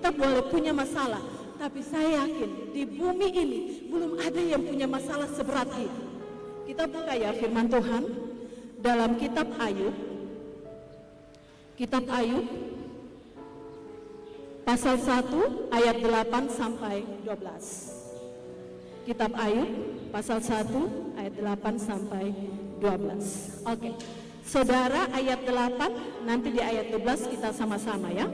kita boleh punya masalah, tapi saya yakin di bumi ini belum ada yang punya masalah seberat ini. Kita buka ya firman Tuhan dalam kitab Ayub. Kitab Ayub pasal 1 ayat 8 sampai 12. Kitab Ayub pasal 1 ayat 8 sampai 12. Oke. Saudara, ayat 8, nanti di ayat 12 kita sama-sama ya.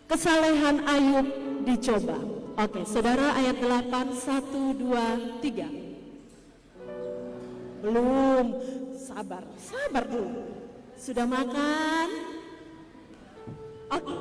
Kesalehan Ayub dicoba. Oke, saudara, ayat 8, 1, 2, 3. Belum, sabar dulu. Sudah makan? Oke.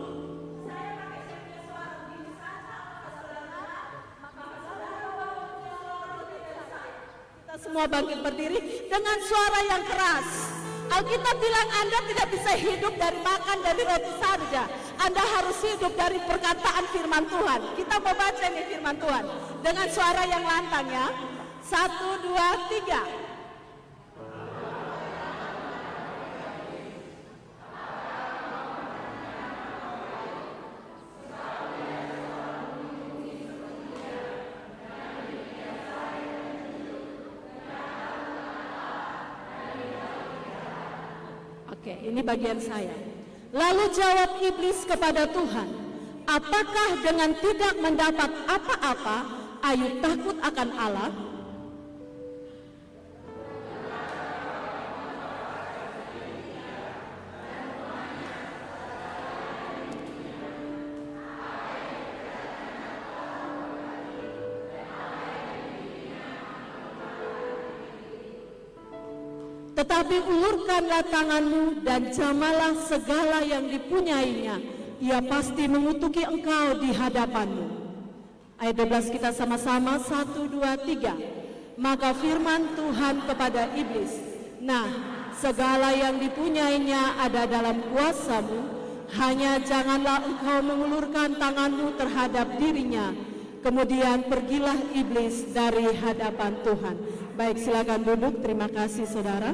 Semua bangkit berdiri dengan suara yang keras. Alkitab bilang Anda tidak bisa hidup dari makan dari roti saja. Anda harus hidup dari perkataan firman Tuhan. Kita mau baca nih firman Tuhan dengan suara yang lantang ya. 1, 2, 3. Oke, ini bagian saya. Lalu jawab iblis kepada Tuhan, apakah dengan tidak mendapat apa-apa, Ayub takut akan Allah? Tetapi ulurkanlah tanganmu dan jamalah segala yang dipunyainya. Ia pasti mengutuki engkau di hadapanmu. Ayat 12 kita sama-sama, 1, 2, 3. Maka firman Tuhan kepada iblis, nah, segala yang dipunyainya ada dalam kuasamu, hanya janganlah engkau mengulurkan tanganmu terhadap dirinya. Kemudian pergilah iblis dari hadapan Tuhan. Baik, silakan duduk. Terima kasih saudara.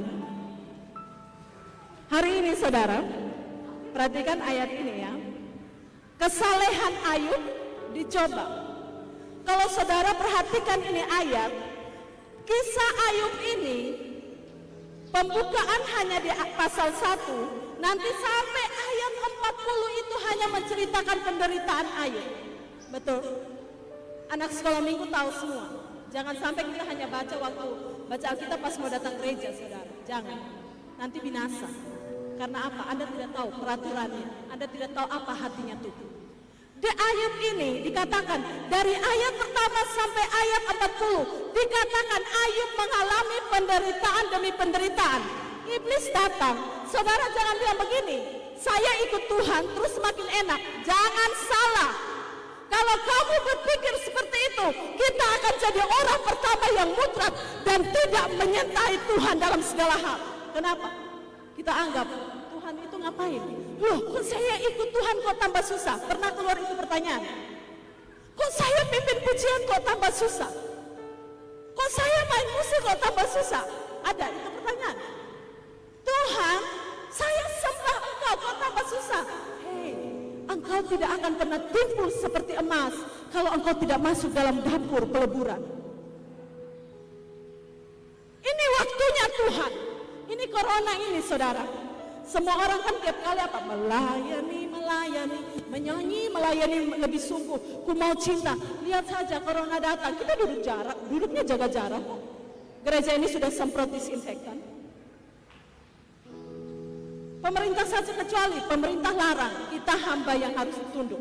Hari ini saudara, perhatikan ayat ini ya. Kesalehan Ayub dicoba. Kalau saudara perhatikan ini ayat, kisah Ayub ini pembukaan hanya di pasal 1, nanti sampai ayat 40 itu hanya menceritakan penderitaan Ayub. Betul? Anak sekolah minggu tahu semua. Jangan sampai kita hanya baca waktu baca Alkitab pas mau datang gereja, saudara. Jangan. Nanti binasa. Karena apa? Anda tidak tahu peraturannya. Anda tidak tahu apa hatinya Tuhan. Di ayat ini dikatakan dari ayat pertama sampai ayat 40 dikatakan Ayub mengalami penderitaan demi penderitaan. Iblis datang. Saudara jangan bilang begini, saya ikut Tuhan terus semakin enak. Jangan salah. Kalau kamu berpikir seperti itu, kita akan jadi orang pertama yang mutlak dan tidak menyertai Tuhan dalam segala hal. Kenapa? Kita anggap Tuhan itu ngapain? Loh, kok saya ikut Tuhan kok tambah susah? Pernah keluar itu pertanyaan? Kok saya pimpin pujian kok tambah susah? Kok saya main musik kok tambah susah? Ada itu pertanyaan. Tuhan, saya sembah engkau kok tambah susah? Hei, engkau tidak akan pernah timbul seperti emas kalau engkau tidak masuk dalam dapur peleburan. Ini waktunya Tuhan. Ini corona ini saudara. Semua orang kan tiap kali apa? Melayani, menyanyi, melayani lebih sungguh. Ku mau cinta. Lihat saja corona datang. Kita duduk jarak, duduknya jaga jarak. Gereja ini sudah semprot disinfektan. Pemerintah saja kecuali pemerintah larang, kita hamba yang harus tunduk.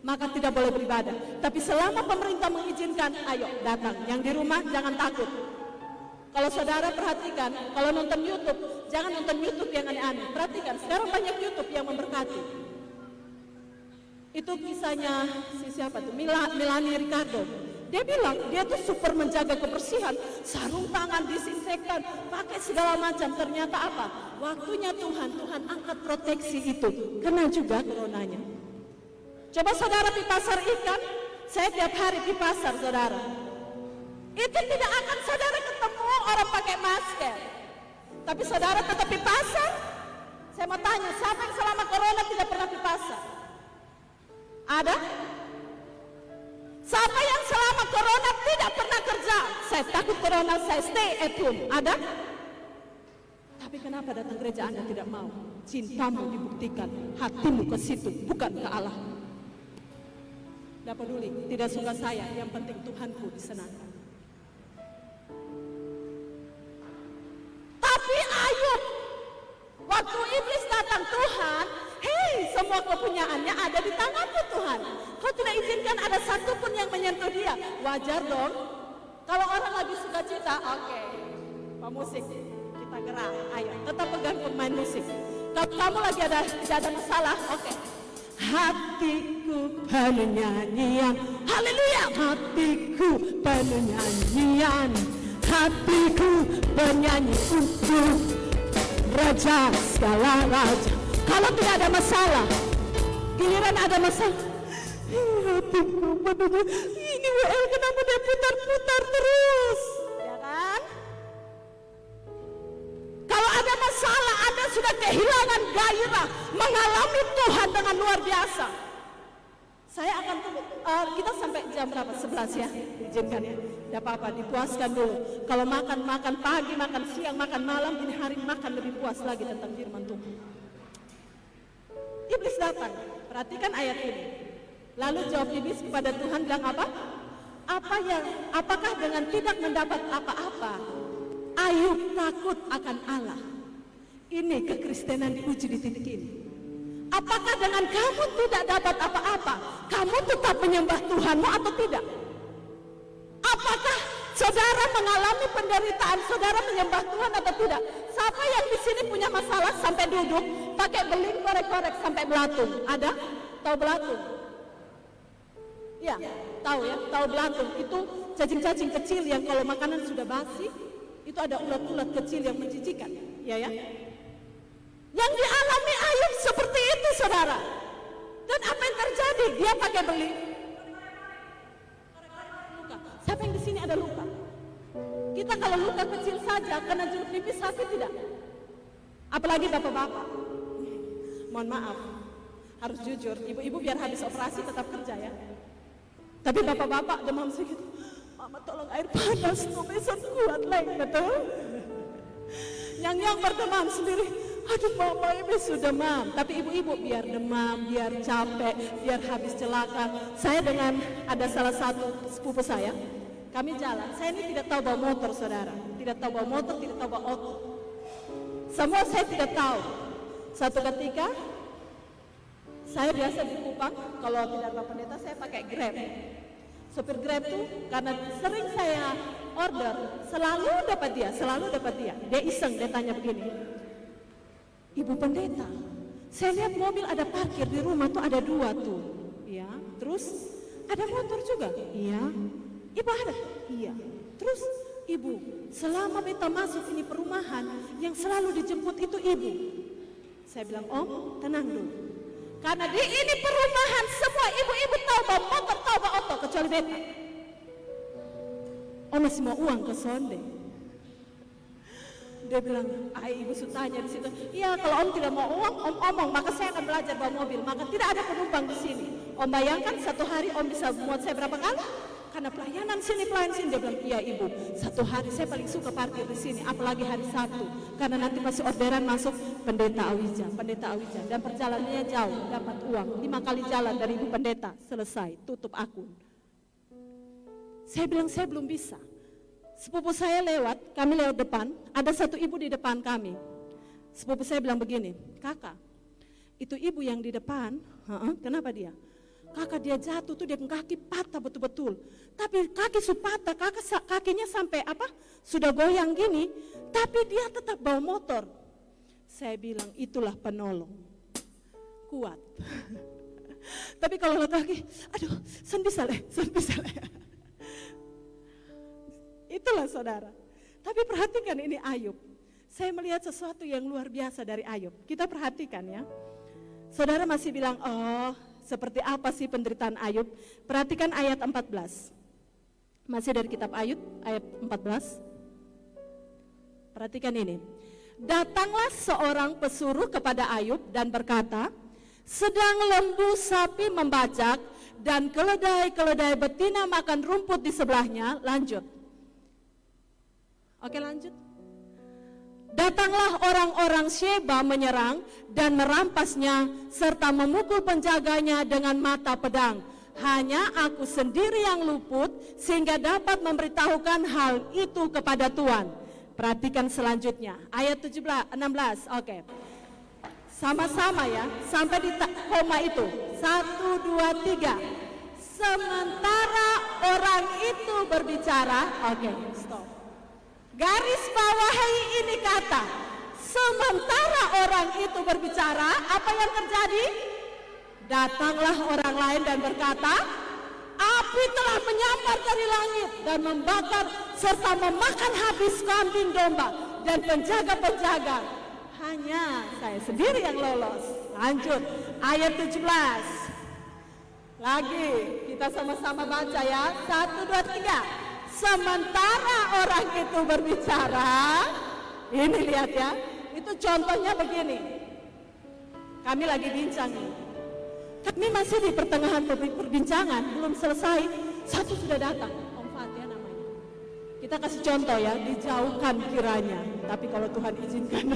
Maka tidak boleh beribadah. Tapi selama pemerintah mengizinkan, ayo datang. Yang di rumah jangan takut. Kalau saudara perhatikan, kalau nonton YouTube, jangan nonton YouTube yang aneh-aneh. Perhatikan, sekarang banyak YouTube yang memberkati. Itu kisahnya siapa tuh? Melanie Ricardo. Dia bilang, dia tuh super menjaga kebersihan, sarung tangan, disinfektan, pakai segala macam. Ternyata apa? Waktunya Tuhan angkat proteksi itu. Kena juga coronanya. Coba saudara di pasar ikan, saya tiap hari di pasar saudara. Itu tidak akan saudara ketemu orang pakai masker. Tapi saudara tetap di pasar. Saya mau tanya, siapa yang selama corona tidak pernah di pasar? Ada? Siapa yang selama corona tidak pernah kerja? Saya takut corona, saya stay at home. Ada? Tapi kenapa datang gereja Anda tidak mau? Cintamu dibuktikan, hatimu ke situ, bukan ke Allah. Tidak peduli, tidak suka saya, yang penting Tuhanku disenangkan. Tapi Ayub, waktu iblis datang, Tuhan, hei, semua kepunyaannya ada di tanganmu Tuhan. Kau tidak izinkan ada satu pun yang menyentuh dia. Wajar dong. Kalau orang lagi suka cita, oke, pemusik, kita gerak, ayo, tetap pegang pemain musik. Kalau kamu lagi tidak ada masalah, oke. Hatiku penuh nyanyian, haleluya. Hatiku penuh nyanyian, hatiku bernyanyi untuk Raja segala raja. Kalau tidak ada masalah, giliran ada masalah, hatiku penuh. Ini WL kenapa dia putar-putar terus? Ya kan? Kalau ada masalah, Anda sudah kehilangan gairah mengalami Tuhan dengan luar biasa. Saya akan tunggu, kita sampai jam berapa? 11 ya, izinkan ya. Tidak apa-apa, dipuaskan dulu. Kalau makan pagi, makan siang, makan malam, ini hari makan lebih puas lagi tentang firman Tuhan. Iblis datang, perhatikan ayat ini. Lalu jawab iblis kepada Tuhan bilang apa? Apakah dengan tidak mendapat apa-apa, Ayub takut akan Allah? Ini kekristenan diuji di titik ini. Apakah dengan kamu tidak dapat apa-apa, kamu tetap menyembah Tuhanmu atau tidak? Apakah saudara mengalami penderitaan, saudara menyembah Tuhan atau tidak? Siapa yang di sini punya masalah sampai duduk, pakai beling korek-korek sampai belatung? Ada? Tahu belatung? Ya, tahu ya, tahu belatung. Itu cacing-cacing kecil yang kalau makanan sudah basi, itu ada ulat-ulat kecil yang menjijikan. Ya. Yang dialami Ayub seperti itu, saudara. Dan apa yang terjadi? Dia pakai beling. Siapa yang di sini ada luka? Kita kalau luka kecil saja kena jeruk nipis sakit tidak? Apalagi bapak-bapak. Mohon maaf, harus jujur. Ibu-ibu biar habis operasi tetap kerja ya. Tapi bapak-bapak demam segitu. Mama tolong air panas, numesan kuat lagi, betul? Yang berdemam sendiri. Aduh mama ini sudah demam. Tapi ibu-ibu biar demam, biar capek, biar habis celaka. Saya dengan ada salah satu sepupu saya. Kami jalan, saya ini tidak tahu bawa motor saudara. Tidak tahu bawa motor, tidak tahu bawa auto. Semua saya tidak tahu. Satu ketika, saya biasa di Kupang, kalau tidak ada pendeta saya pakai Grab. Sopir Grab tuh karena sering saya order, selalu dapat dia. Dia iseng, dia tanya begini, Ibu pendeta, saya lihat mobil ada parkir di rumah tuh ada 2 tuh. Ya, terus ada motor juga. Iya. Ibu ada? Iya. Terus ibu, selama beta masuk ini perumahan, yang selalu dijemput itu ibu. Saya bilang, Om, tenang dulu. Karena di ini perumahan semua ibu-ibu tahu bawa motor, tahu bawa auto, kecuali beta. Om masih mau uang ke sonde. Dia bilang, ibu sutanya di situ. Iya, kalau Om tidak mau uang, Om omong, maka saya akan belajar bawa mobil. Maka tidak ada penumpang di sini. Om bayangkan satu hari Om bisa muat saya berapa kali? Karena pelayanan sini. Dia bilang, iya ibu, satu hari saya paling suka parkir di sini, apalagi hari Sabtu. Karena nanti masih orderan masuk pendeta Awija. Dan perjalanannya jauh, dapat uang. 5 kali jalan dari ibu pendeta, selesai, tutup akun. Saya bilang, saya belum bisa. Sepupu saya lewat, kami lewat depan, ada satu ibu di depan kami. Sepupu saya bilang begini, kakak, itu ibu yang di depan, kenapa dia? Kakak dia jatuh tuh, dia kaki patah betul-betul. Tapi kaki patah, kakinya sampai sudah goyang gini, tapi dia tetap bawa motor. Saya bilang, itulah penolong, kuat. Tapi kalau laki-laki, aduh, sen bisa leh. Itulah saudara. Tapi perhatikan ini Ayub. Saya melihat sesuatu yang luar biasa dari Ayub. Kita perhatikan ya. Saudara masih bilang, oh seperti apa sih penderitaan Ayub? Perhatikan ayat 14. Masih dari kitab Ayub ayat 14. Perhatikan ini. Datanglah seorang pesuruh kepada Ayub dan berkata, Sedang lembu sapi membajak dan keledai-keledai betina makan rumput di sebelahnya. Lanjut. Oke, lanjut. Datanglah orang-orang Sheba menyerang dan merampasnya serta memukul penjaganya dengan mata pedang. Hanya aku sendiri yang luput sehingga dapat memberitahukan hal itu kepada Tuhan. Perhatikan selanjutnya, ayat 16, oke. Sama-sama ya, sampai di koma itu. 1, 2, 3. Sementara orang itu berbicara, oke, stop. Garis bawahi ini kata, sementara orang itu berbicara, apa yang terjadi? Datanglah orang lain dan berkata, api telah menyambar dari langit dan membakar serta memakan habis kambing domba dan penjaga-penjaga. Hanya saya sendiri yang lolos. Lanjut, ayat 17. Lagi, kita sama-sama baca ya. 1, 2, 3. Sementara orang itu berbicara, ini lihat ya, itu contohnya begini. Kami lagi bincang nih. Kami masih di pertengahan perbincangan, belum selesai, satu sudah datang, Om Fatia namanya. Kita kasih contoh ya, dijauhkan kiranya, tapi kalau Tuhan izinkan.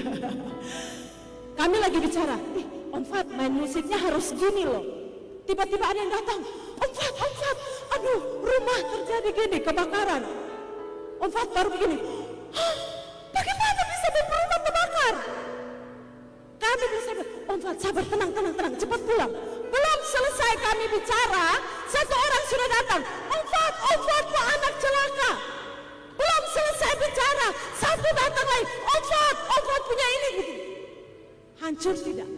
Kami lagi bicara, Om Fat main musiknya harus gini loh. Tiba-tiba ada yang datang, Om Fat, aduh rumah terjadi gini, kebakaran. Om Fat baru begini, hah, bagaimana bisa rumah terbakar? Kami bisa, Om Fat sabar, tenang, cepat pulang. Belum selesai kami bicara, satu orang sudah datang, Om Fat, kok anak celaka. Belum selesai bicara, satu datang lagi, Om Fat punya ini gitu. Hancur tidak?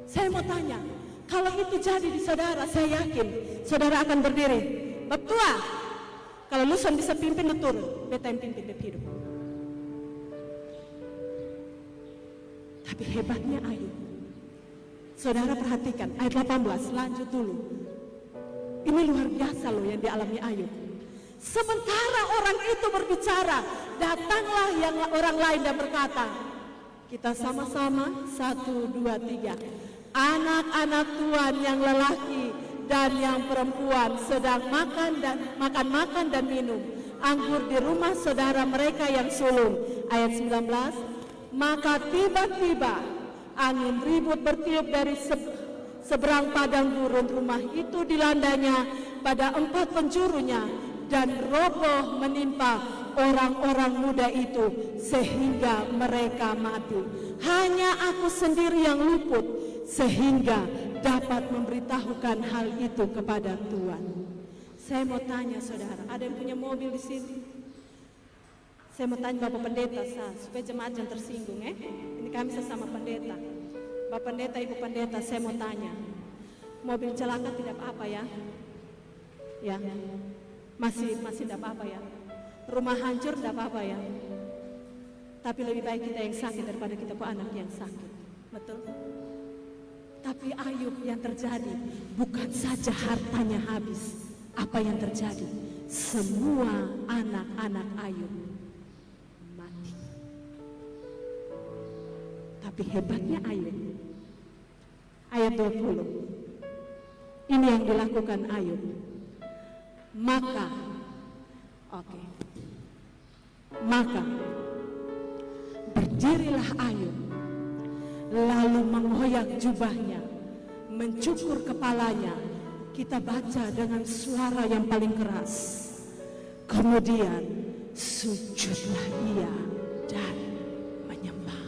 Saya mau tanya, kalau itu jadi di saudara, saya yakin saudara akan berdiri. Bab tua, kalau lu bisa pimpin, lu turun. Beta yang pimpin, beb hidup. Tapi hebatnya Ayub. Saudara perhatikan, ayat 18, lanjut dulu. Ini luar biasa loh yang dialami Ayub. Sementara orang itu berbicara, datanglah yang orang lain dan berkata, kita sama-sama, 1, 2, 3. Anak-anak Tuhan yang lelaki dan yang perempuan sedang makan dan minum anggur di rumah saudara mereka yang sulung. Ayat 19, maka tiba-tiba angin ribut bertiup dari seberang padang gurun rumah itu dilandanya pada 4 penjurunya dan roboh menimpa orang-orang muda itu sehingga mereka mati. Hanya aku sendiri yang luput sehingga dapat memberitahukan hal itu kepada Tuhan. Saya mau tanya saudara, ada yang punya mobil di sini? Saya mau tanya Bapak Pendeta supaya jemaat jangan tersinggung Ini kami sesama pendeta. Bapak Pendeta, Ibu Pendeta, saya mau tanya. Mobil celaka tidak apa-apa ya? Ya. Masih tidak apa-apa ya? Rumah hancur tidak apa-apa ya? Tapi lebih baik kita yang sakit daripada kita punya anak yang sakit. Betul? Tapi Ayub yang terjadi bukan saja hartanya habis. Apa yang terjadi? Semua anak-anak Ayub mati. Tapi hebatnya Ayub. Ayat 20. Ini yang dilakukan Ayub. Maka berdirilah Ayub, lalu menghoyak jubahnya, mencukur kepalanya. Kita baca dengan suara yang paling keras. Kemudian sujudlah ia dan menyembah.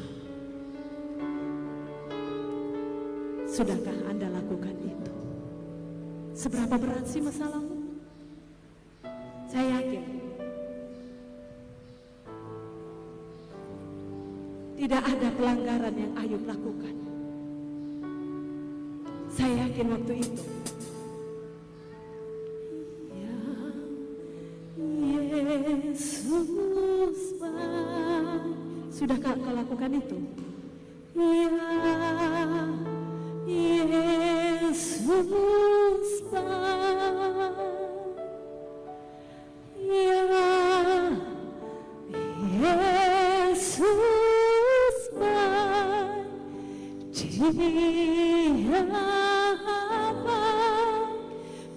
Sudahkah Anda lakukan itu? Seberapa berat sih masalahmu? Saya yakin tidak ada pelanggaran yang Ayub lakukan. Saya yakin waktu itu Yesus baik. Sudahkah kau lakukan itu? Ya Yesus baik. Ya Yesus baik. Dia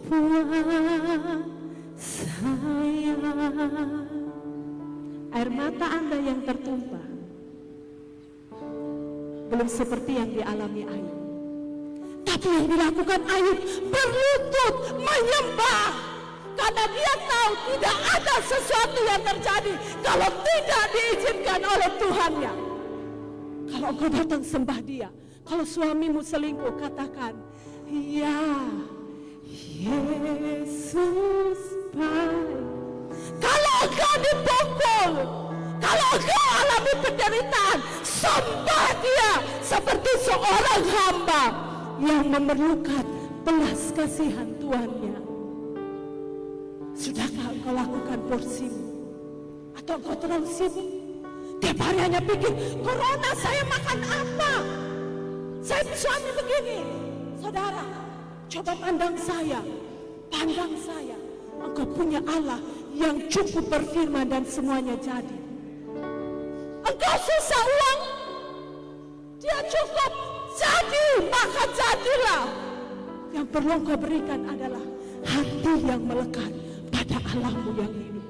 Tuhan sayang. Air mata Anda yang tertumpah belum seperti yang dialami Ayub. Tapi yang dilakukan Ayub berlutut menyembah. Karena dia tahu tidak ada sesuatu yang terjadi kalau tidak diizinkan oleh Tuhannya. Kalau engkau datang sembah dia, kalau suamimu selingkuh, katakan, ya Yesus baik. Kalau engkau dipukul, kalau engkau alami penderitaan, sembah dia seperti seorang hamba yang memerlukan belas kasihan Tuhannya. Sudahkah engkau lakukan porsimu? Atau engkau terlalu sibuk? Tiap hari hanya pikir, corona saya makan apa? Saya suami begini. Saudara, coba pandang saya. Pandang saya. Engkau punya Allah yang cukup berfirman dan semuanya jadi. Engkau susah uang, dia cukup jadi, maka jadilah. Yang perlu engkau berikan adalah hati yang melekat pada Allahmu yang hidup.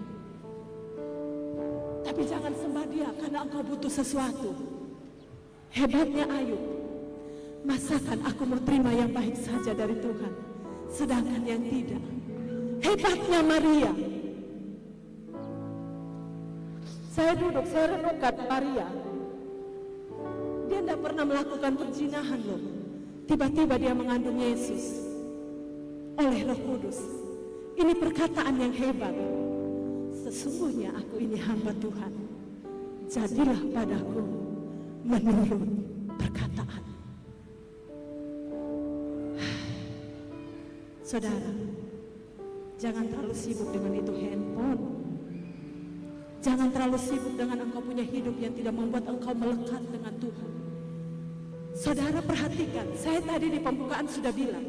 Tapi jangan sembah dia karena engkau butuh sesuatu. Hebatnya Ayub, masakan aku mau terima yang baik saja dari Tuhan, sedangkan yang tidak. Hebatnya Maria. Saya duduk, saya renungkan Maria. Dia tidak pernah melakukan perzinahan loh. Tiba-tiba dia mengandung Yesus oleh Roh Kudus. Ini perkataan yang hebat. Sesungguhnya aku ini hamba Tuhan. Jadilah padaku menurut perkataan. Saudara, jangan terlalu sibuk dengan itu handphone. Jangan terlalu sibuk dengan engkau punya hidup yang tidak membuat engkau melekat dengan Tuhan. Saudara perhatikan, saya tadi di pembukaan sudah bilang,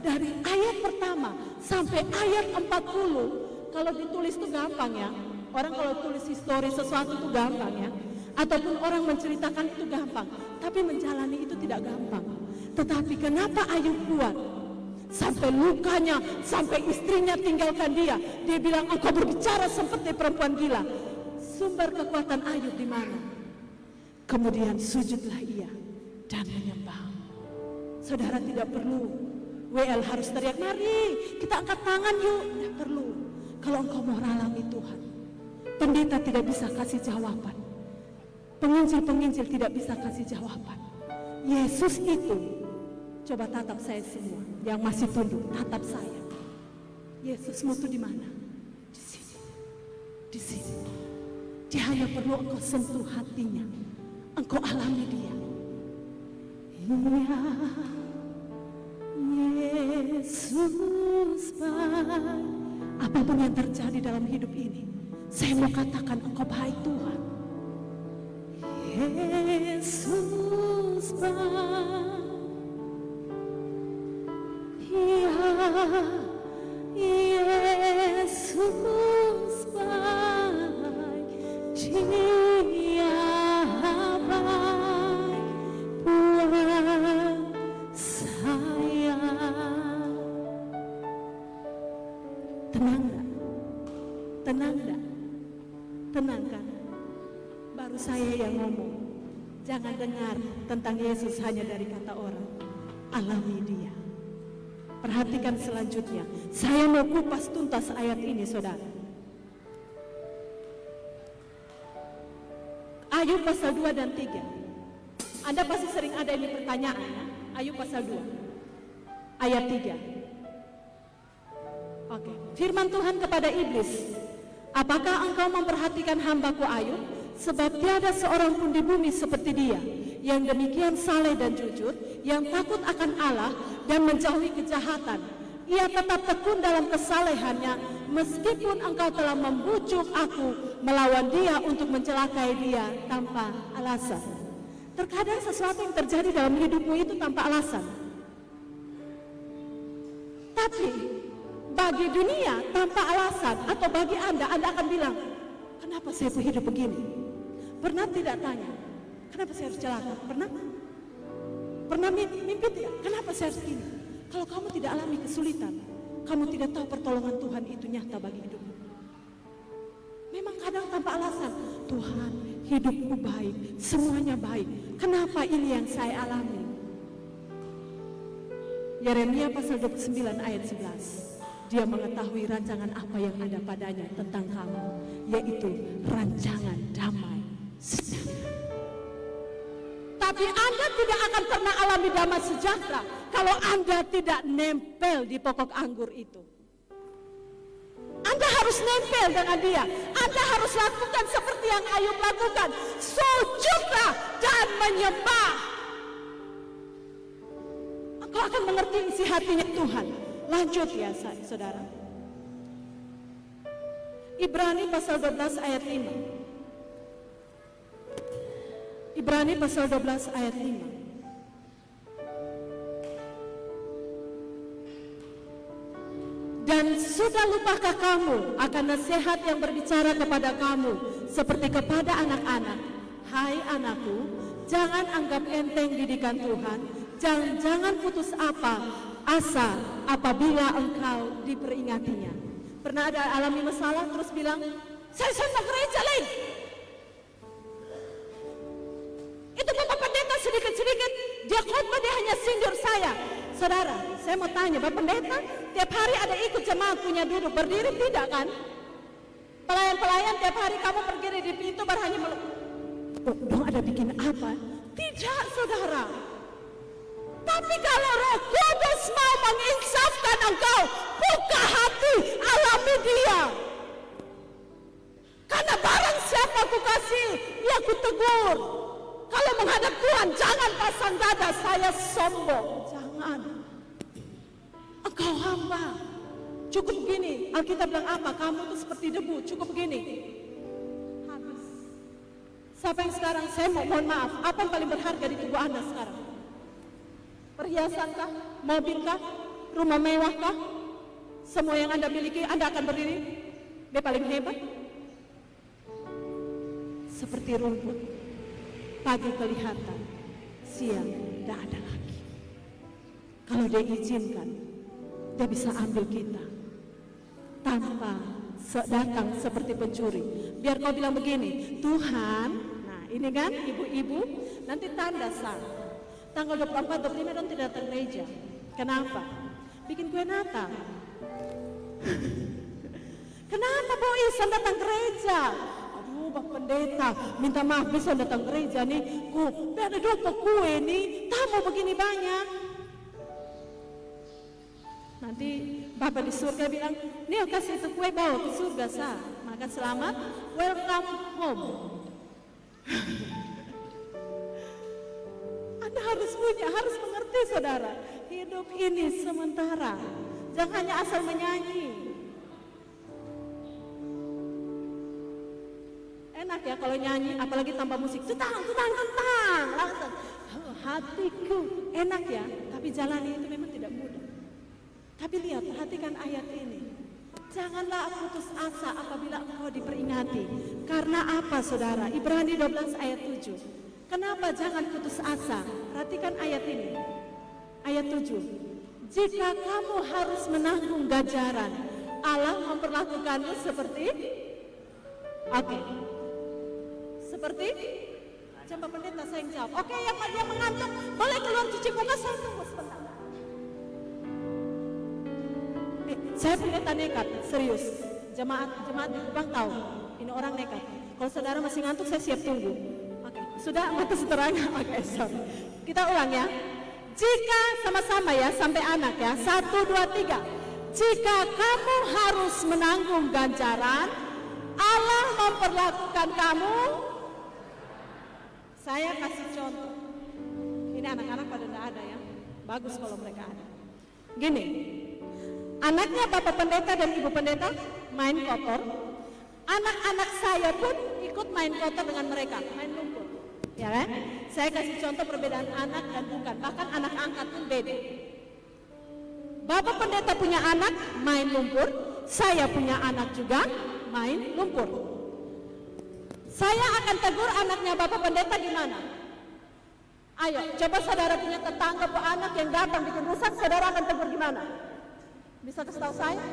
dari ayat pertama sampai ayat 40, kalau ditulis itu gampang ya. Orang kalau tulis histori sesuatu itu gampang ya. Ataupun orang menceritakan itu gampang. Tapi menjalani itu tidak gampang. Tetapi kenapa Ayub kuat? Sampai lukanya, sampai istrinya tinggalkan dia. Dia bilang, engkau berbicara seperti perempuan gila. Sumber kekuatan Ayub di mana? Kemudian sujudlah ia dan menyembah. Saudara tidak perlu WL harus teriak, mari kita angkat tangan yuk. Tidak perlu. Kalau engkau mau alami Tuhan, pendeta tidak bisa kasih jawaban, penginjil-penginjil tidak bisa kasih jawaban. Yesus itu, coba tatap saya semua yang masih tunduk, tatap saya. Yesusmu itu di mana? Di sini, di sini. Dia hanya perlu engkau sentuh hatinya, engkau alami dia. Ya Yesus baik. Apapun yang terjadi dalam hidup ini, saya mau katakan engkau baik Tuhan. Yesus baik. Ya Yesus baik. Dia baik buat saya. Tenang gak? Tenang gak? Tenang kan? Baru saya yang ngomong. Jangan dengar tentang Yesus hanya dari kata orang. Alami dia. Perhatikan selanjutnya. Saya mau kupas tuntas ayat ini, saudara. Ayub pasal 2 dan 3. Anda pasti sering ada ini pertanyaan. Ayub pasal 2 ayat 3. Oke. Firman Tuhan kepada iblis, apakah engkau memperhatikan hambaku Ayub? Sebab tiada seorang pun di bumi seperti dia, yang demikian saleh dan jujur, yang takut akan Allah dan menjauhi kejahatan. Ia tetap tekun dalam kesalehannya, meskipun engkau telah membujuk aku melawan dia untuk mencelakai dia tanpa alasan. Terkadang sesuatu yang terjadi dalam hidupmu itu tanpa alasan. Tapi bagi dunia tanpa alasan, atau bagi Anda akan bilang, kenapa saya hidup begini? Pernah tidak tanya, kenapa saya harus celaka? Pernah mimpi tidak? Kenapa saya harus gini? Kalau kamu tidak alami kesulitan, kamu tidak tahu pertolongan Tuhan itu nyata bagi hidupmu. Memang kadang tanpa alasan, Tuhan, hidupku baik, semuanya baik. Kenapa ini yang saya alami? Yeremia pasal 29 ayat 11. Dia mengetahui rancangan apa yang ada padanya tentang kamu, yaitu rancangan damai sejahtera. Tapi Anda tidak akan pernah alami damai sejahtera kalau Anda tidak nempel di pokok anggur itu. Anda harus nempel dengan dia. Anda harus lakukan seperti yang Ayub lakukan. Sujudlah dan menyembah. Engkau akan mengerti isi hatinya Tuhan. Lanjut ya saudara. Ibrani pasal 12 ayat 5. Ibrani pasal 12 ayat 5. Dan sudah lupakah kamu akan nasihat yang berbicara kepada kamu seperti kepada anak-anak? Hai anakku, jangan anggap enteng didikan Tuhan, jangan putus asa apabila engkau diperingatinya. Pernah ada alami masalah terus bilang, saya mau gereja lain. Itu Bapak Pendeta sedikit-sedikit, dia khotbah dia hanya sindir saya. Saudara, saya mau tanya, Bapak Pendeta tiap hari ada ikut jemaat punya duduk, berdiri tidak kan? Pelayan-pelayan tiap hari kamu berdiri di pintu baru hanya dong ada bikin apa? Tidak saudara. Tapi kalau Roh Kudus mau menginsafkan engkau, buka hati, alami dia. Karena barang siapa ku kasih, ya ku tegur. Kalau menghadap Tuhan, jangan pasang dada, saya sombong. Jangan. Engkau hamba. Cukup begini. Alkitab bilang apa? Kamu tuh seperti debu. Cukup begini. Habis. Siapa yang sekarang, saya mohon maaf, apa yang paling berharga di tubuh Anda sekarang? Perhiasankah? Mobilkah? Rumah mewahkah? Semua yang Anda miliki, Anda akan berdiri? Dia paling hebat? Seperti rumput. Pagi kelihatan, siang tidak ada lagi. Kalau dia izinkan, dia bisa ambil kita tanpa datang seperti pencuri. Biar kau bilang begini, Tuhan, nah ini kan ibu-ibu, nanti tanda sah. Tanggal 24, 25 dan tidak datang gereja. Kenapa? Bikin kue Natal. Kenapa Bu Isan datang gereja? Bapak Pendeta, minta maaf bisa datang gereja nih. Ada dua kue nih, tamu begini banyak. Nanti Bapak di surga bilang, nih kasih itu kue bawa ke surga sah. Maka selamat, welcome home. Anda harus punya, harus mengerti saudara. Hidup ini sementara. Jangan hanya asal menyanyi. Enak ya kalau nyanyi, apalagi tanpa musik, tentang, langsung hatiku enak ya, tapi jalani itu memang tidak mudah. Tapi lihat, perhatikan ayat ini. Janganlah putus asa apabila engkau diperingati. Karena apa saudara? Ibrani 12 ayat 7. Kenapa jangan putus asa? Perhatikan ayat ini. Ayat 7. Jika kamu harus menanggung ganjaran, Allah memperlakukanmu seperti seperti coba pendeta saya yang jawab. Oke, yang dia mengantuk boleh keluar cuci muka, saya tunggu sebentar. Saya pendeta nekat, serius. Jemaat di depan tahu ini orang nekat. Kalau saudara masih ngantuk, saya siap tunggu. Oke, sudah mata seterang. Oke, sorry. Kita ulang ya. Jika sama-sama ya sampai anak ya. 1, 2, 3. Jika kamu harus menanggung ganjaran, Allah memperlakukan kamu. Saya kasih contoh. Ini anak-anak pada tidak ada ya. Bagus kalau mereka ada. Gini, anaknya Bapak Pendeta dan Ibu Pendeta main kotor. Anak-anak saya pun ikut main kotor dengan mereka, main lumpur. Ya kan? Saya kasih contoh perbedaan anak dan bukan. Bahkan anak angkat pun beda. Bapak Pendeta punya anak main lumpur, saya punya anak juga main lumpur. Saya akan tegur anaknya Bapak Pendeta gimana? Ayo, coba saudara punya tetangga atau anak yang datang bikin rusak, saudara akan tegur gimana? Bisa kasih tahu saya?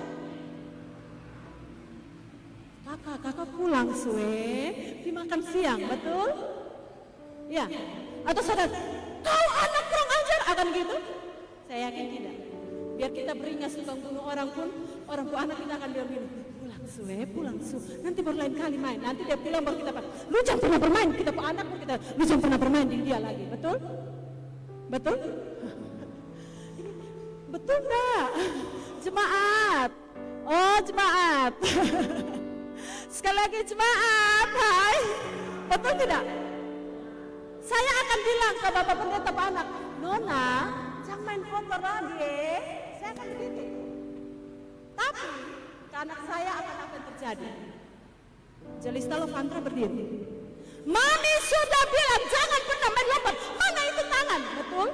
Kakak pulang dimakan siang, betul? Ya. Atau saudara, kau anak kurang ajar, akan gitu? Saya yakin tidak. Biar kita beringas tukang bunuh orang pun anak kita akan bilang gini, pulang su. Nanti baru lain kali main. Nanti dia pulang baru kita, lu jangan pernah bermain. Kita pun anak pun kita, lu jangan pernah bermain di dia lagi, betul? Betul? Betul enggak? Jemaat. Oh, jemaat. Sekali lagi jemaat, hai. Betul tidak? Saya akan bilang ke Bapak Pendeta Pak Anak, Nona, jangan main kotor lagi. Saya akan begitu. Tapi ke anak saya akan apa yang terjadi? Jelista Lovantra berdiri. Mami sudah bilang jangan pernah main lompat. Mana itu tangan? Betul?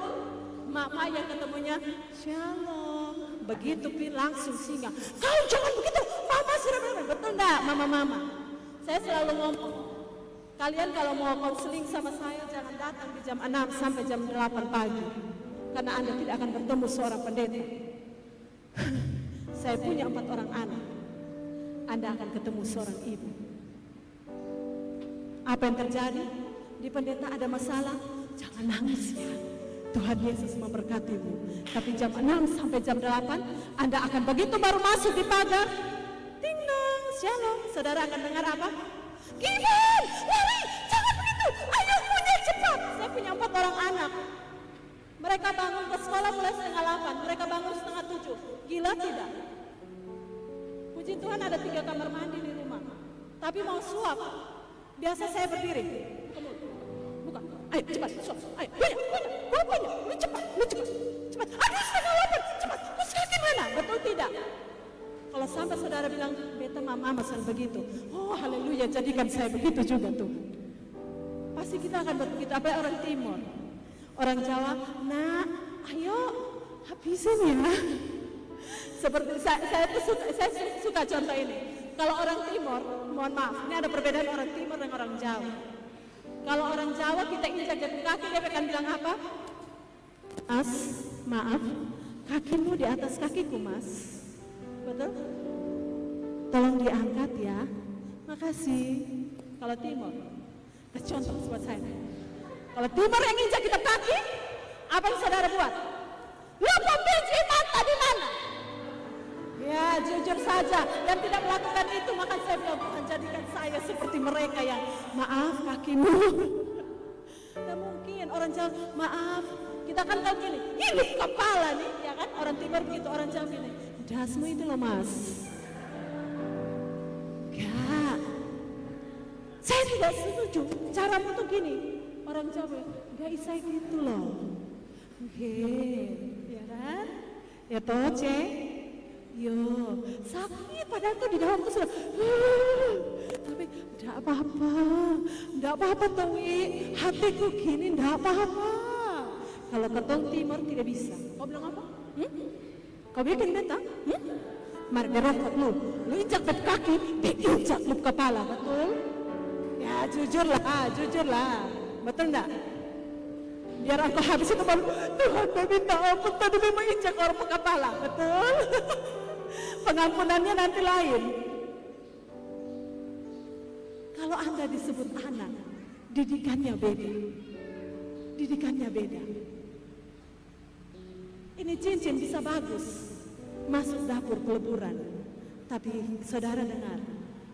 Mama yang ketemunya, Shalom. Begitu langsung singa. Kau jangan begitu. Mama sudah bilang. Betul enggak mama? Saya selalu ngomong. Kalian kalau mau konseling sama saya jangan datang di jam 6 sampai jam 8 pagi. Karena Anda tidak akan bertemu seorang pendeta. Saya punya 4 orang anak. Anda akan ketemu seorang ibu. Apa yang terjadi? Di pendeta ada masalah, jangan nangis ya. Tuhan Yesus memberkatimu. Tapi jam 6 sampai jam 8, Anda akan begitu baru masuk di pagar. Ting dong, shalom. Saudara akan dengar apa? Gideon, lari, jangan begitu. Ayo punya cepat. Saya punya 4 orang anak. Mereka bangun ke sekolah mulai setengah 8. Mereka bangun setengah 7. Gila tidak? Puji Tuhan ada 3 kamar mandi di rumah. Tapi mau suap. Biasa saya berdiri. Buka. Ayo cepat suap. Ayo punya. Lu cepat. Aduh setengah 8. Cepat. Terus kaki mana? Betul tidak? Kalau sampai saudara bilang, beta mama masal begitu. Oh haleluya, jadikan saya begitu juga tuh. Pasti kita akan begitu. Apa orang Timur? Orang Jawa, nah ayo habisin ya. Seperti saya suka contoh ini. Kalau orang Timur, mohon maaf, ini ada perbedaan orang Timur dan orang Jawa. Kalau orang Jawa kita injak jatuh kaki, dia akan bilang apa? Maaf, kakimu di atas kakiku mas. Betul? Tolong diangkat ya. Makasih. Kalau Timur, contoh buat saya. Kalau Timur yang injak kita kaki, apa yang saudara buat? Lu pembiji mata di mana? Ya jujur saja, yang tidak melakukan itu, maka saya bilang Tuhan jadikan saya seperti mereka yang maaf kakimu. Tidak mungkin orang Jawa, maaf. Kita kan tahu gini, ini kepala nih, ya kan? Orang Timur begitu, orang Jawa gini. Dasmu itu loh mas. Enggak. Saya tidak setuju. Caramu tuh gini. Orang Jawa, enggak bisa gitu loh. Oke, ya kan? Ya toh, Cek. Yo, sakit padahal tuh di dalam tuh sudah. Tapi enggak apa-apa Towi. Hatiku gini enggak apa-apa. Kalau ketong Timur tidak bisa. Kau bilang apa? Kau bikin beta? Mari berokok lu injak bet kaki, injak lu kepala, betul? Ya jujurlah, betul enggak? Biar aku habis itu baru, Tuhan minta ampun, tadi memang injak orang ke kepala, betul? Pengampunannya nanti lain. Kalau Anda disebut anak, didikannya beda. Ini cincin bisa bagus masuk dapur peleburan, tapi saudara dengar,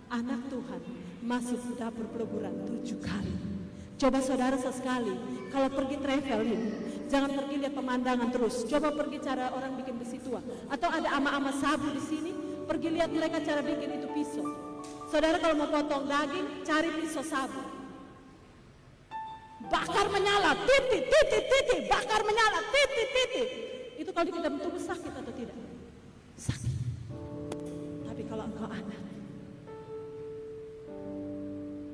anak Tuhan masuk dapur peleburan 7 kali. Coba saudara sesekali kalau pergi traveling, jangan pergi lihat pemandangan terus. Coba pergi cara orang bikin besi tua, atau ada ama-ama sabu di sini, pergi lihat mereka cara bikin itu pisau. Saudara kalau mau potong daging, cari pisau sabu. Bakar menyala, titik, bakar menyala, titik. Itu kalau di dalam tubuh sakit atau tidak? Sakit. Tapi kalau engkau anak,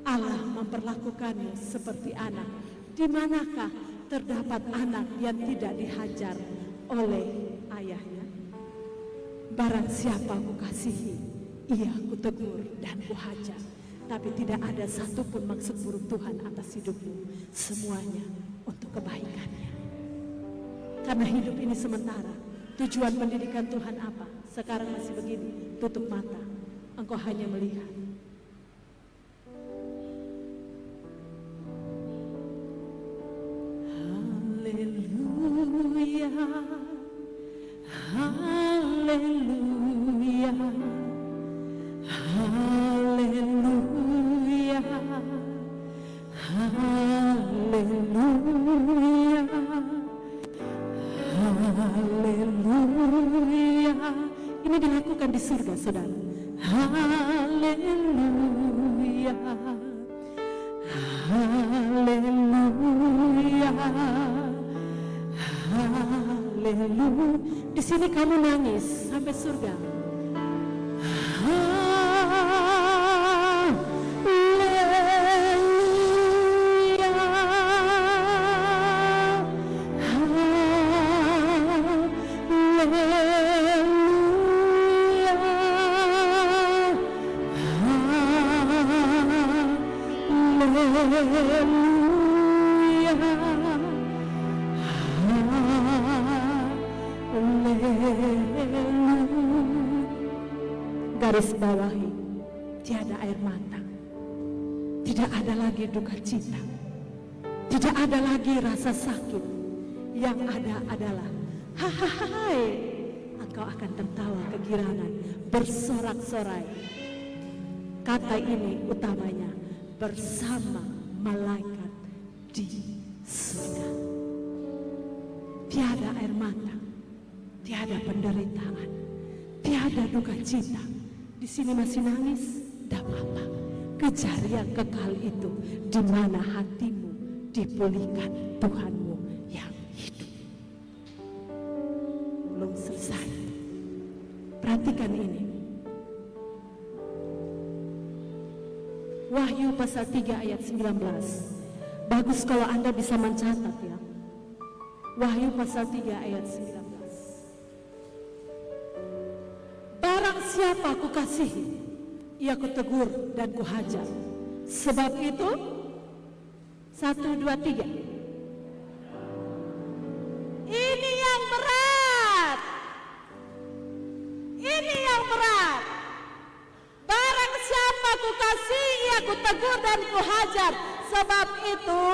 Allah memperlakukanmu seperti anak. Di manakah terdapat anak yang tidak dihajar oleh ayahnya? Barang siapa kukasihi, ia kutegur dan kuhajar. Tapi tidak ada satupun maksud buruk Tuhan atas hidupmu. Semuanya untuk kebaikannya. Karena hidup ini sementara. Tujuan pendidikan Tuhan apa? sekarang masih begini, tutup mata, engkau hanya melihat. Haleluya, haleluya, haleluya, haleluya, haleluya. Ini dilakukan di surga, saudara. Haleluya, haleluya, haleluya. Di sini kamu nangis sampai surga. Garis bawahi, tiada air mata, tidak ada lagi duka cita, tidak ada lagi rasa sakit. Yang ada adalah hahahai, engkau akan tertawa kegirangan, bersorak-sorai. Kata ini utamanya bersama malaikat di surga. Tiada air mata, tiada penderitaan, tiada duka cita. Di sini masih nangis, tidak apa-apa. Kejar yang kekal itu, di mana hatimu dipulihkan Tuhanmu yang hidup. Belum selesai. Perhatikan ini. Wahyu pasal 3 ayat 19. Bagus kalau Anda bisa mencatat ya. Wahyu pasal 3 ayat 19. Barang siapa ku kasihi, ia ku tegur dan ku hajar. Sebab itu 1, 2, 3. Ini yang berat. Ini yang berat. Barang siapa ku kasihi, ia ku tegur dan ku hajar. Sebab itu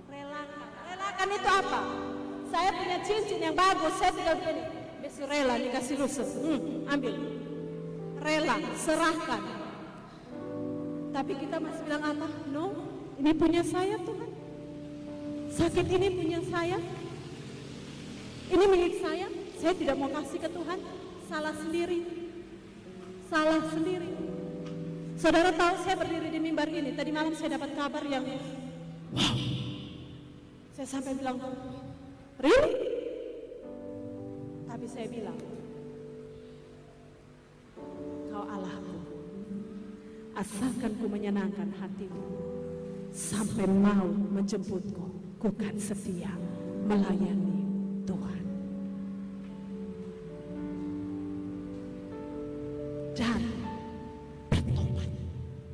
relakan. Relakan itu apa? Saya punya cincin yang bagus, saya tinggal begini. Besi rela dikasih rusuk, ambil. Rela, serahkan. Tapi kita masih bilang apa? No, ini punya saya Tuhan. Sakit ini punya saya. Ini milik saya tidak mau kasih ke Tuhan. Salah sendiri. Salah sendiri. Saudara tahu saya berdiri di mimbar ini, tadi malam saya dapat kabar yang wow. Saya sampai bilang, really? Tapi saya bilang, kau Allahku, asalkan ku menyenangkan hatimu, sampai mau menjemputku, ku kan setia melayani Tuhan. Dan bertobat.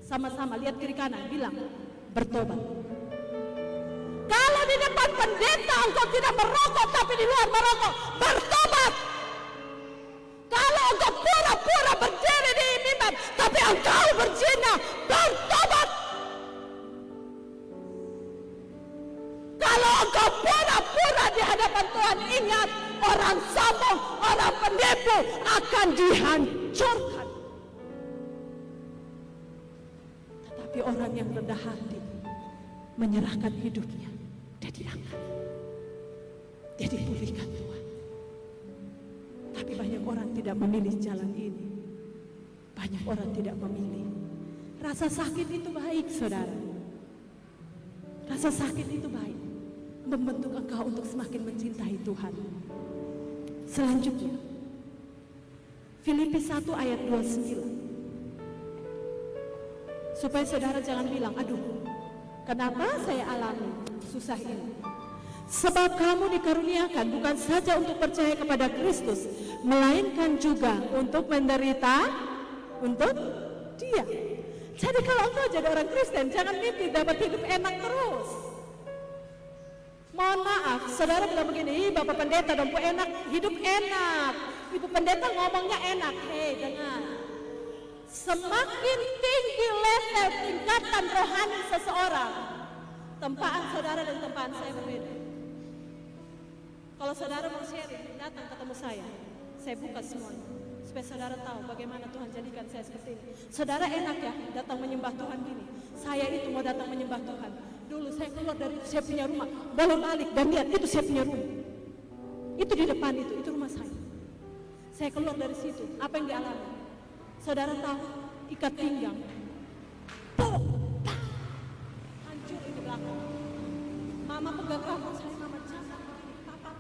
Sama-sama lihat kiri kanan, bilang bertobat. Kalau di depan pendeta engkau tidak merokok, tapi di luar merokok, bertobat. Kalau engkau pura-pura berdiri di mimbar, tapi engkau berzina, bertobat. Kalau engkau pura-pura di hadapan Tuhan, ingat, orang sombong, orang penipu akan dihancurkan. Tetapi orang yang rendah hati, menyerahkan hidupnya, dia diangkat, dia dipulihkan Tuhan. Tapi banyak orang tidak memilih jalan ini. Banyak orang tidak memilih. Rasa sakit itu baik, saudara. Rasa sakit itu baik, membentuk engkau untuk semakin mencintai Tuhan. Selanjutnya, Filipi 1 ayat 29. Supaya saudara jangan bilang, aduh, kenapa saya alami susah ini? Sebab kamu dikaruniakan bukan saja untuk percaya kepada Kristus, melainkan juga untuk menderita untuk Dia. Jadi kalau engkau jadi orang Kristen, jangan mimpi dapat hidup enak terus. Mohon maaf, saudara bilang begini, Bapak Pendeta dong enak, hidup enak. Ibu pendeta ngomongnya enak. Hei, dengar. Semakin tinggi level tingkatan rohani seseorang, tempaan saudara dan tempaan saya berbeda. Kalau saudara mau sharing, datang ketemu saya buka semuanya. Supaya saudara tahu bagaimana Tuhan jadikan saya seperti ini. Saudara enak ya datang menyembah Tuhan gini. Saya itu mau datang menyembah Tuhan. Dulu saya keluar dari saya punya rumah, bolak-balik dan lihat itu saya punya rumah. Itu di depan itu rumah saya. Saya keluar dari situ, apa yang dialami? Saudara tahu, ikat pinggang. Puk, hancur di belakang. Mama pegang rambut saya, mama jangan. Papa.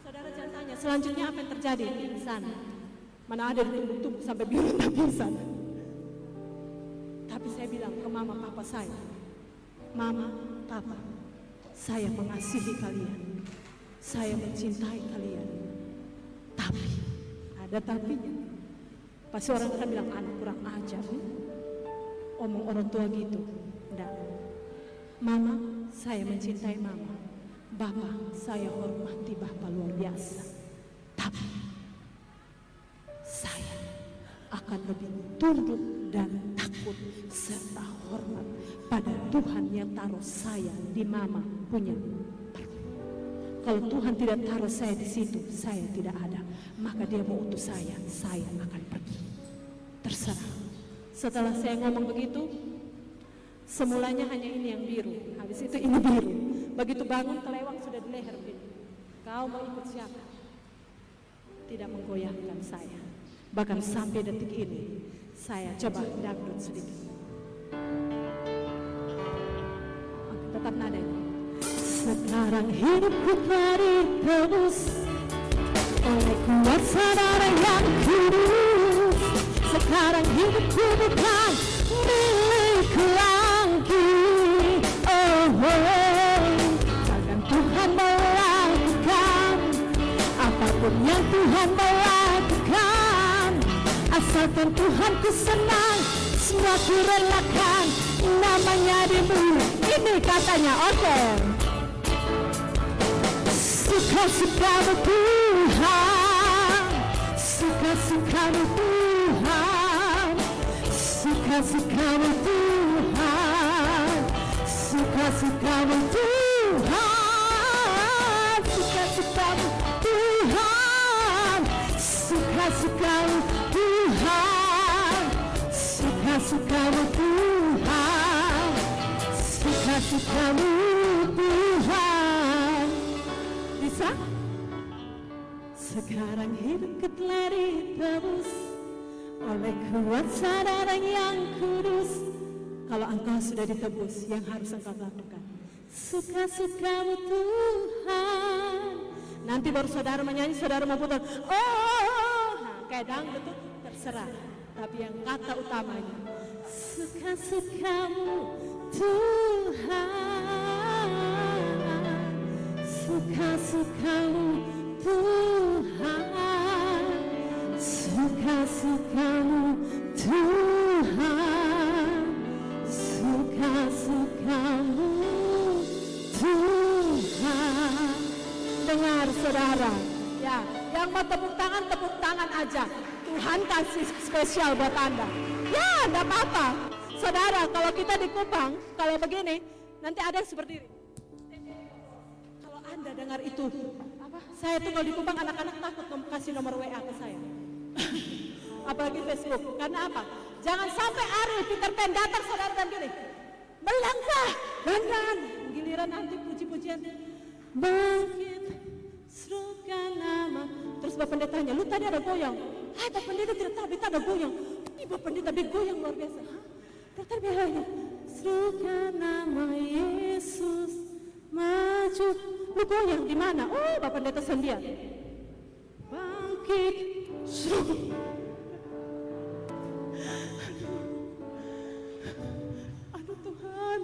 Saudara jangan tanya, selanjutnya apa yang terjadi? Pingsan. Mana ada ditumbuk-tumbuk sampai biru tak pingsan. Tapi saya bilang ke mama papa saya, Mama, papa, saya mengasihi kalian. Saya mencintai kalian. Tapi, ada tapinya. Pasti orang akan bilang, anak kurang ajar. Omong orang tua gitu. Enggak. Mama, saya mencintai mama. Bapak, saya hormati bapak luar biasa. Tapi, saya akan lebih tunduk dan takut serta hormat pada Tuhan yang taruh saya di mama punya perut. Kalau Tuhan tidak taruh saya di situ, saya tidak ada. Maka dia mau utus saya akan pergi. Terserah. Setelah saya ngomong begitu, semulanya hanya ini yang biru. Habis itu ini biru. Begitu bangun kelewang sudah di leher biru. Kau mau ikut siapa? Tidak menggoyahkan saya. Bahkan sampai detik ini, saya coba dangdut sedikit. Tetap nada ini. Sekarang hidupku telah ditebus oleh kuasa darah yang kudus. Sekarang hidupku bukan milikku lagi. Takkan Tuhan melakukan apapun yang Tuhan melakukan. Asalkan Tuhan ku senang, semua ku relakan. Namanya di mulut, ini katanya oke. Suka-sukamu Tuhan, suka-sukamu Tuhan, suka-sukamu Tuhan, suka-sukamu Tuhan, suka-sukamu Tuhan, suka-sukamu Tuhan, suka-sukamu Tuhan, suka-sukamu Tuhan. Bisa? Sekarang hidupku telah ditebus oleh kuasa darah yang kudus. Kalau engkau sudah ditebus, yang harus engkau lakukan, suka-sukamu Tuhan. Nanti baru saudara menyanyi, saudara mau putar, nah kayak dangdut itu terserah. Tapi yang kata utamanya, suka-sukamu Tuhan, suka-sukamu Tuhan, suka-sukamu Tuhan, suka-sukamu Tuhan. Dengar saudara, ya, yang mau tepuk tangan aja. Tuhan kasih spesial buat Anda. Ya, enggak apa-apa. Saudara, kalau kita di Kupang, kalau begini, nanti ada yang seperti ini. Kalau Anda dengar itu, saya tuh kalau di Kupang anak-anak takut kasih nomor WA ke saya. Apalagi Facebook. Karena apa? Jangan sampai Ariel Peter Pan datang saudara dan gini. Melangkah, dan giliran nanti puji-pujian. Bangkit, serukan nama. Terus Bapak Pendetanya, lu tadi ada goyang. Hai, Bapak Pendeta tidak tahu, Beta ada goyang. Ini Bapak Pendeta goyang luar biasa. Dokter biaranya, serukan nama Yesus maju. Lu goyang di mana? Oh, Bapak Pendeta sendirian. Bangkit, seru. Aduh Tuhan,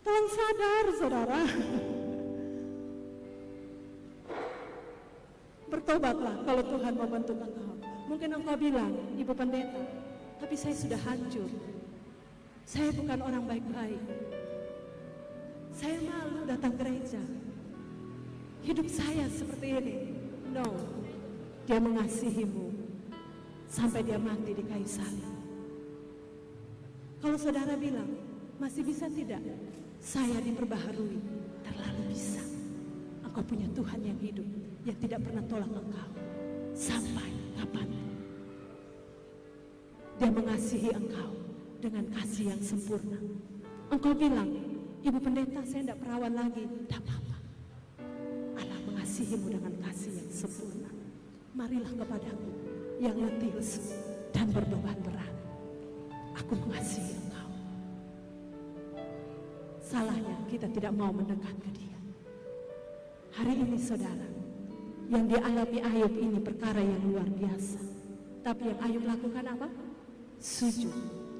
tolong sadar saudara. Bertobatlah kalau Tuhan membentuk engkau. Mungkin engkau bilang, Ibu Pendeta, tapi saya sudah hancur. Saya bukan orang baik-baik. Saya malu datang gereja. Hidup saya seperti ini. No. Dia mengasihimu sampai dia mati di kayu salib. Kalau saudara bilang, masih bisa tidak? Saya diperbaharui, terlalu bisa. Engkau punya Tuhan yang hidup, yang tidak pernah tolak engkau. Sampai kapan? Dia mengasihi engkau dengan kasih yang sempurna. Engkau bilang, Ibu Pendeta saya tidak perawan lagi. Tidak apa-apa. Allah mengasihimu dengan kasih yang sempurna. Marilah kepadaku yang letih lesu dan berbeban berat. Aku mengasihi engkau. Salahnya kita tidak mau mendekat ke dia. Hari ini saudara, yang dialami Ayub ini perkara yang luar biasa. Tapi yang Ayub lakukan apa? Sujud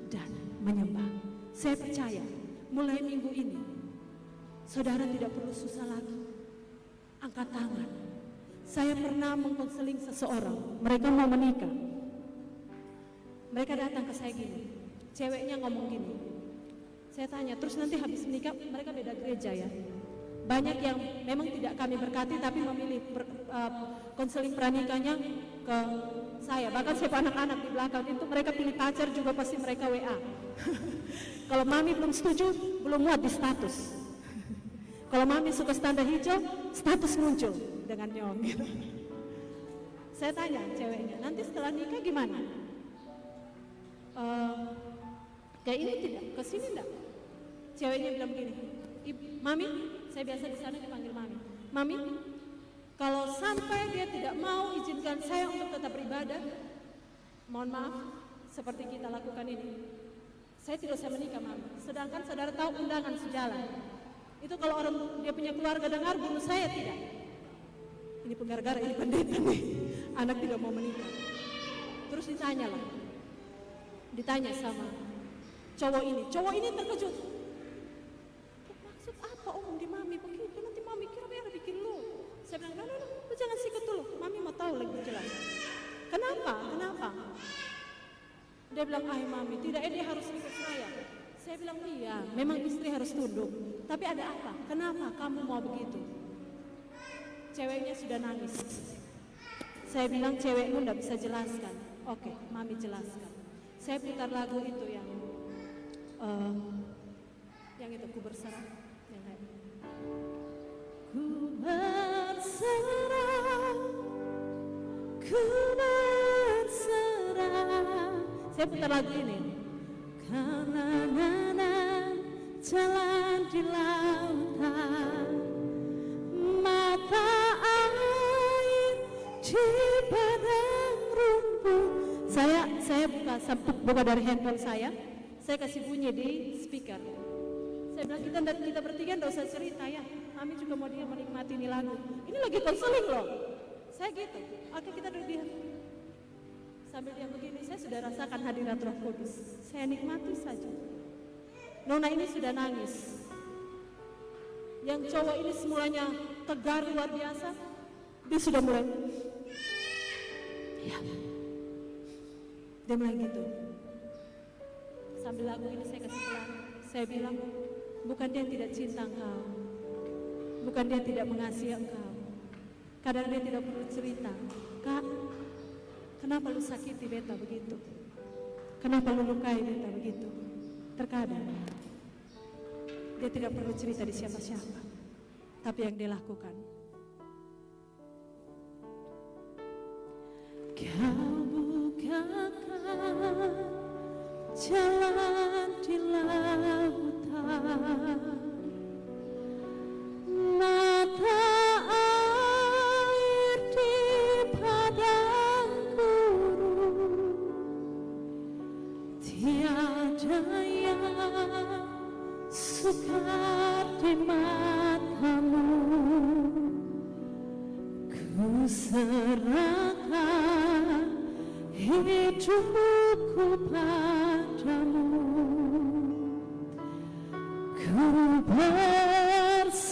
dan menyembah. Saya percaya mulai minggu ini saudara tidak perlu susah lagi. Angkat tangan. Saya pernah mengkonseling seseorang, mereka mau menikah. Mereka datang ke saya gini, ceweknya ngomong gini. Saya tanya, terus nanti habis menikah, mereka beda gereja ya. Banyak yang memang tidak kami berkati tapi memilih konseling pranikahnya ke saya. Bahkan saya anak-anak di belakang itu mereka pilih pacar juga pasti mereka WA. Kalau mami belum setuju, belum muat di status. Kalau mami suka standar hijau, status muncul dengan nyong gitu. Saya tanya ceweknya, nanti setelah nikah gimana? Kayak ini tidak, kesini enggak? Ceweknya bilang begini, mami, saya biasa di sana dipanggil mami. Mami, kalau sampai dia tidak mau izinkan saya untuk tetap beribadah, mohon maaf, seperti kita lakukan ini, saya tidak usah menikah, mami. Sedangkan saudara tahu undangan sejalan. Itu kalau orang dia punya keluarga dengar, bunuh saya tidak. Ini penggara-gara, ini pendeta nih. Anak tidak mau menikah. Terus ditanya sama cowok ini terkejut. Maksud apa om di mami begitu? Nanti mami kira biar bikin lu. Saya bilang, no, lu jangan sikat dulu. Mami mau tahu lebih jelas. Kenapa? Dia bilang, mami, tidak, dia harus ikut saya. Saya bilang, iya, memang istri harus tunduk. Tapi ada apa? Kenapa kamu mau begitu? Ceweknya sudah nangis. Saya bilang, cewekmu tidak bisa jelaskan. Oke, mami jelaskan. Saya putar lagu itu yang itu ku berserah. Ku berserah. Saya putar lagu ini. Kanan jalan di lautan, mata air di padang rumput. Saya buka dari handphone saya kasih bunyi di speaker. Saya bilang kita bertiga nggak usah cerita ya. Kami juga mau dia menikmati ini lagu. Ini lagi konseling loh. Saya gitu. Oke, kita duduk dia. Sambil dia begini, saya sudah rasakan hadirat Roh Kudus. Saya nikmati saja. Nona ini sudah nangis. Yang cowok ini semulanya tegar luar biasa, dia sudah mulai. Ya. Dia mulai gitu. Sambil lagu ini saya kasih pelan. Saya bilang, bukan dia tidak cinta engkau, bukan dia tidak mengasihi engkau. Kadang dia tidak perlu cerita, Kak, kenapa lu sakiti beta begitu? Kenapa lu lukai beta begitu? Terkadang dia tidak perlu cerita di siapa-siapa, tapi yang dia lakukan. Kau bukakan jalan di lautan, mata air di padang gurun, tiada yang sukar di matamu. Ku serahkan hidupku padamu. Ku berserah,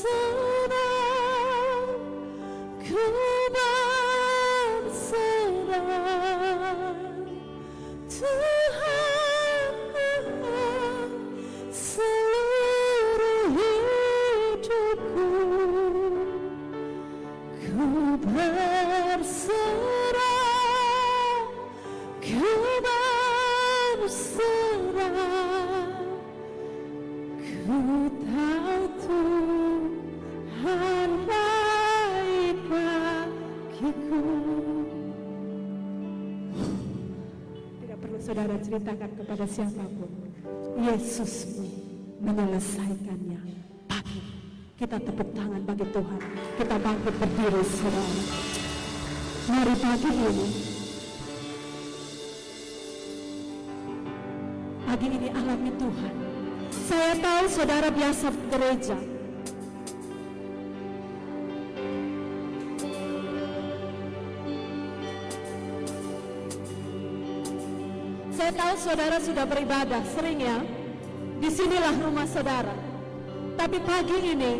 ku berserah, Tuhan, seluruh hidupku. Ku berserah, ku berserah, ku tahu Tuhan baik bagiku. Tidak perlu saudara ceritakan kepada siapapun, Yesusmu menyelesaikannya. Pagi kita tepuk tangan bagi Tuhan, kita bangkit berdiri saudara. Mari pagi ini, pagi ini alami Tuhan. Saya tahu saudara biasa gereja, saya tahu saudara sudah beribadah sering ya. Disinilah rumah saudara. Tapi pagi ini,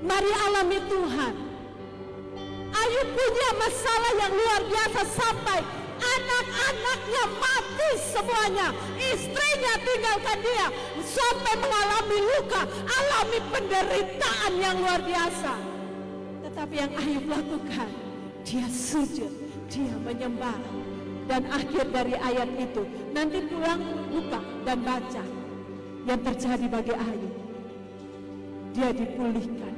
mari alami Tuhan. Ayub punya masalah yang luar biasa sampai anak-anaknya mati semuanya. Istrinya tinggalkan dia. Sampai mengalami luka, alami penderitaan yang luar biasa. Tetapi yang Ayub lakukan, dia sujud, dia menyembah. Dan akhir dari ayat itu, nanti pulang buka dan baca yang terjadi bagi Ayub. Dia dipulihkan.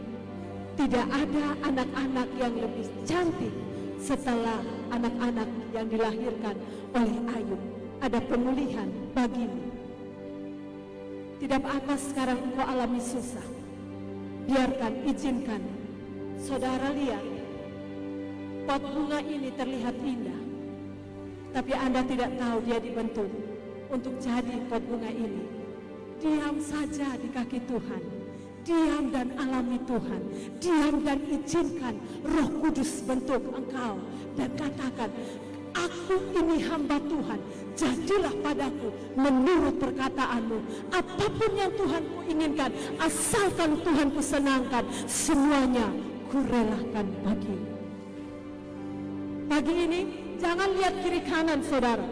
Tidak ada anak-anak yang lebih cantik setelah anak-anak yang dilahirkan oleh Ayub. Ada pemulihan bagimu. Tidak apa sekarang engkau alami susah. Biarkan, izinkan. Saudara lihat, pot bunga ini terlihat indah. Tapi Anda tidak tahu dia dibentuk untuk jadi pot bunga ini. Diam saja di kaki Tuhan. Diam dan alami Tuhan. Diam dan izinkan Roh Kudus bentuk engkau. Dan katakan, aku ini hamba Tuhan. Jadilah padaku menurut perkataanmu. Apapun yang Tuhan ku inginkan, asalkan Tuhan ku senangkan, semuanya ku relakan bagimu. Pagi ini, jangan lihat kiri kanan saudara.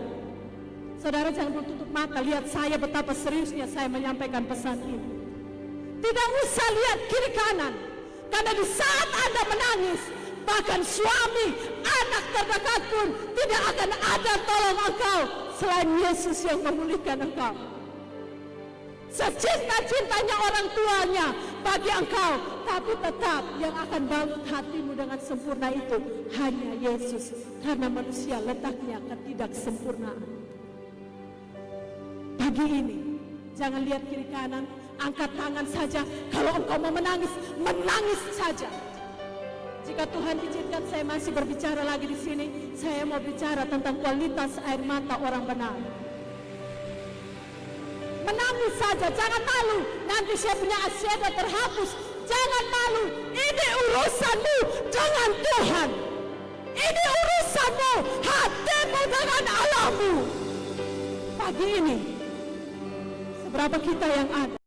Saudara jangan tutup mata, lihat saya betapa seriusnya saya menyampaikan pesan ini. Tidak usah lihat kiri kanan. Karena di saat Anda menangis, bahkan suami, anak terdekat pun tidak akan ada tolong engkau selain Yesus yang memulihkan engkau. Secinta-cintanya orang tuanya bagi engkau, tapi tetap yang akan balut hatimu dengan sempurna itu hanya Yesus. Karena manusia letaknya ketidaksempurnaan. Pagi ini, jangan lihat kiri kanan, angkat tangan saja. Kalau engkau mau menangis, menangis saja. Jika Tuhan izinkan saya masih berbicara lagi di sini, saya mau bicara tentang kualitas air mata orang benar. Menangis saja, jangan malu. Nanti saya punya asyada terhapus. Jangan malu. Ini urusanmu dengan Tuhan. Ini urusanmu, hatimu dengan Allahmu. Pagi ini, seberapa kita yang ada